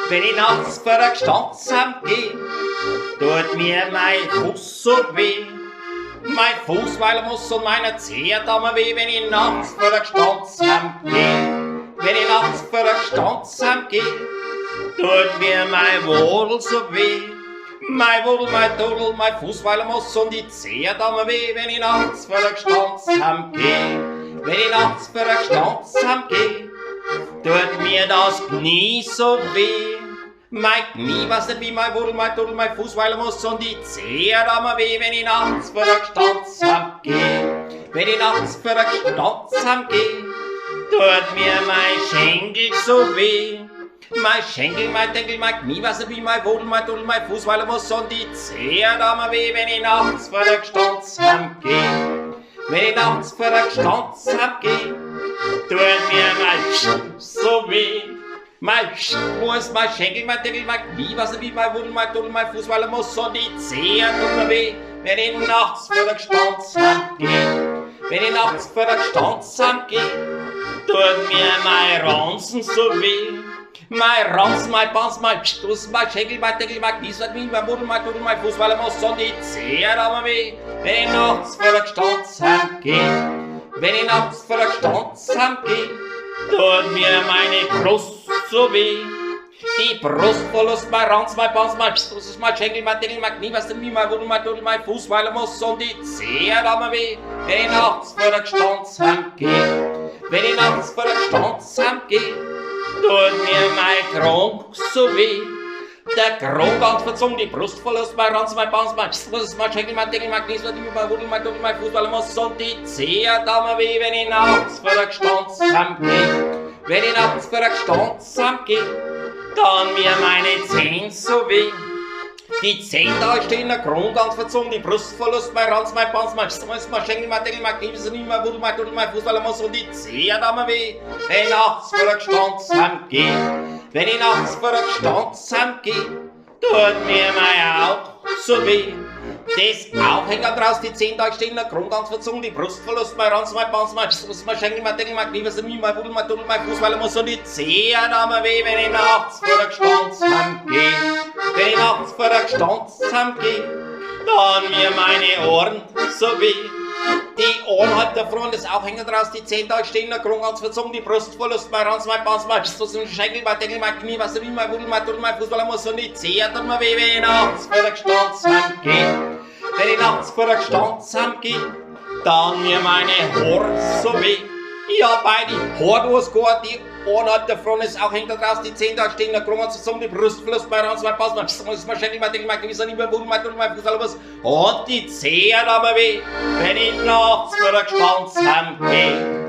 Wenn ich nachts vor der Gstandsheim geh, tut mir mein Fuß so weh. Mein Fuß, weil er muss und meine Zehe tun mir weh, wenn ich nachts vor der Gstandsheim geh. Wenn ich nachts vor der Gstandsheim geh, tut mir mein Wodel so weh. Mein Wodel, mein Dudel, mein Fuß, weil er muss und die Zehe tun mir weh, wenn ich nachts vor der Gstandsheim geh. Wenn ich nachts vor der Gstandsheim geh, tut mir das Knie so weh. Mein Knie, was nicht wie mein Wudel, mein Dudel, mein Fuß, weil er muss und die Zehe tun mir weh, wenn ich nachts vor der Gstandsheim geh. Wenn ich nachts vor der Gstandsheim geh, tut mir mein Schenkel so weh. Mein Schenkel, mein Denkel, mein Knie, was nicht wie mein Wudel, mein Dudel, mein Fuß, weil er muss und die Zehe tun mir weh, wenn ich nachts vor der Gstandsheim geh. Wenn ich nachts vor der Gstandsheim geh, tut mir mein so weh. Mein Fuß, mein Schenkel, mein Deckel, mein Knie, was nicht wie mein Wudel, mein Dudel, mein Fuß, weil er muss und die Zehe tut mir weh, wenn ich nachts vor der Gstandsheim geh. Wenn ich nachts vor der Gstandsheim geh, tut mir mein Ranzen so weh. Mein Ranzen, mein Banz, mein Stuss, mein Schenkel, mein Deckel, mein Knie, was nicht wie mein Wudel, mein Dudel, mein Fuß, weil er muss und die Zehe tut mir weh, wenn ich nachts vor der Gstandsheim geh. Wenn ich nachts vor der Gstandsheim geh, tut mir meine Brust so weh. Die Brust verlust mein Ranz, mein Banz, mein Stuss, mein Schenkel, mein Deckel, mein Knie, was denn wie mein Wudel, mein Dudel, mein Fuß, weil er muss und die Zehe tut mir weh, wenn ich nachts vor der Gstandsheim geh. Wenn ich nachts vor der Gstandsheim geh, tut mir mein Kronk so weh. Der Kronk ganz verzogen, die Brust verlust mein Ranz, mein Banz, mein Stuss, mein Schenkel, mein Deckel, mein Knie, was denn wie mein Wudel, mein Dudel, mein Fuß, weil er muss und die Zehe tut mir weh, wenn ich nachts vor der Gstandsheim geh. Wenn ich nachts vor der Gstandsheim geh, dann mir meine Zehen so weh. Die Zehen da stehen, der Kron ganz verzogen, die Brustverlust, mein Ranz, mein Banz, mein Stuss, mein Schenkel, mein Deckel, mein Knie, was nicht mein Wudel, mein Dudel, mein Fuß, weil er muss und die Zehe tut mir weh, wenn ich nachts vor der Gstandsheim geh. Wenn ich nachts vor der Gstandsheim geh, tut mir mein Auge so weh. Das Aufhänger draus, die Zehen da stehen, der Kron ganz verzogen, die Brustverlust, mein Ranz, mein Banz, mein Stuss, mein Schenkel, mein Deckel, mein Knie, was nicht mein Wudel, mein Dudel, mein Fuß, weil er muss und die Zehe tut mir weh, wenn ich nachts vor der Gstandsheim geh. Wenn ich nachts vor der Gstandsheim geh, dann mir meine Ohren so weh. Die Ohren hat der Front, das Aufhänger draus, die Zehen da stehen, der Kron ganz verzogen, die Brustverlust, mein Ranz, mein Banz, mein Stuss, mein Schenkel, mein Deckel, mein Knie, was nicht mein Wudel, mein Dudel, mein Fuß, weil er muss und die Zehe tut mir weh, wenn ich nachts vor der Gstandsheim geh. Wenn ich nachts vor der Gstandsheim geh, dann mir meine Haare so weh. Ja, beide Haare, du hast gar die Ohren hat der Front, das Aufhänger draus, die Zehen da stehen, der Kron ganz verzogen, die Brustverlust, mein Ranz, mein Banz, mein Stuss, mein Schenkel, mein Deckel, mein Knie, was nicht mein Wudel, mein Dudel, mein Fuß, weil er muss und die Zehe tut mir weh, wenn ich nachts vor der Gstandsheim geh.